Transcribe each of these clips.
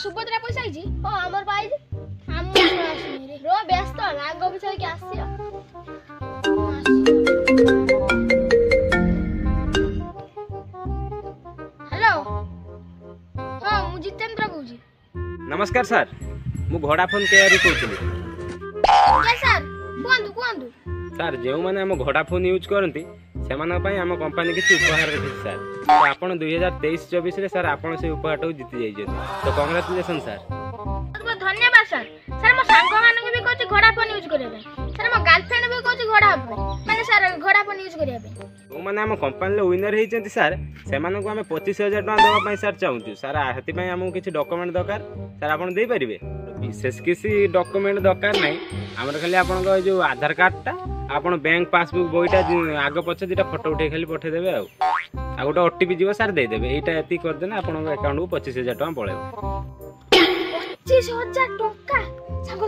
सुभद्रा पैसा आइजी हां हमर भाई हम आसनी रे रो व्यस्त लाग बिछाई के आसी हेलो हां मु जितेंद्र कहूजी नमस्कार सर मु घोड़ाफोन केयर कहूली के सर कोंदु सर जो मैंने आम घोड़ाफोन यूज करती से आम कंपनी किसी उपहार रखी सर तो आप 2023-24 सर आप से उपहार जीति जाइए तो कंग्रेचुलेसन सर बहुत धन्यवाद सर सर मो सांग मान भी कहछि घोड़ाफोन यूज करे सर मो गर्लफ्रेंड भी कहछि घोड़ाफोन माने सर घोड़ाफोन यूज करे जो मैंने आम कंपनी विनर होती सर से आम 25,000 टका देवाई सर चाहूँ सर से आमको किसी डॉक्यूमेंट दरकार सर आप दे पारे विशेष किसी डॉक्यूमेंट दरकार ना आमर खाली आप जो आधार कार्डटा आपन बैंक पासबुक बईटा आग पछ दुटा फोटो उठे खाली पठेदेवे आ गोटे ओटीपी जीव सार देदेवे एटा एति कर देना आपन अकाउंट को 25,000 टका पळेबो 25,000 टका सांग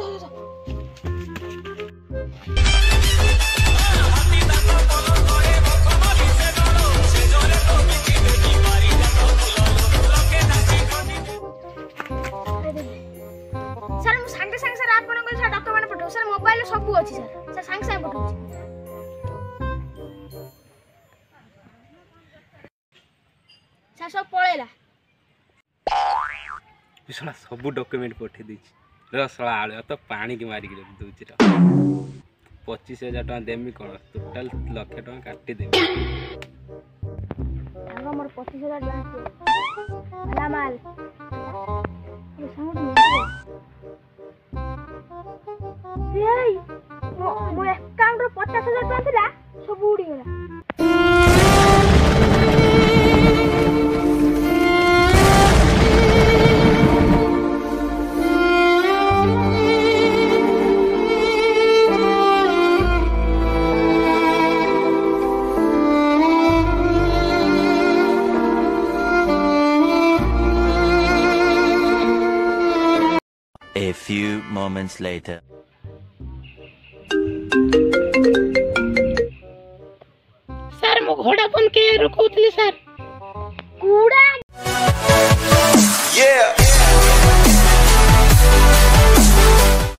सर मु सांगे सांगे सर आपन को सर डॉक्यूमेंट पठो सर मोबाइल सब अछि सर सांगे सांगे पठो सर सब पळेला बिसला सब डॉक्यूमेंट पठे देछि रसला आले तो पानी के मारी के दोछि 25,000 टका देमी कोन टोटल लाख टका काटी देबे आगो मोर 25,000 टका भला माल ये साउंड नहीं मो अकाउंट रो 50,000 टका थिला सब उडी गेला A few moments later. Sir मो घोड़ाफोन के रुकौतली सर कूड़ा Yeah.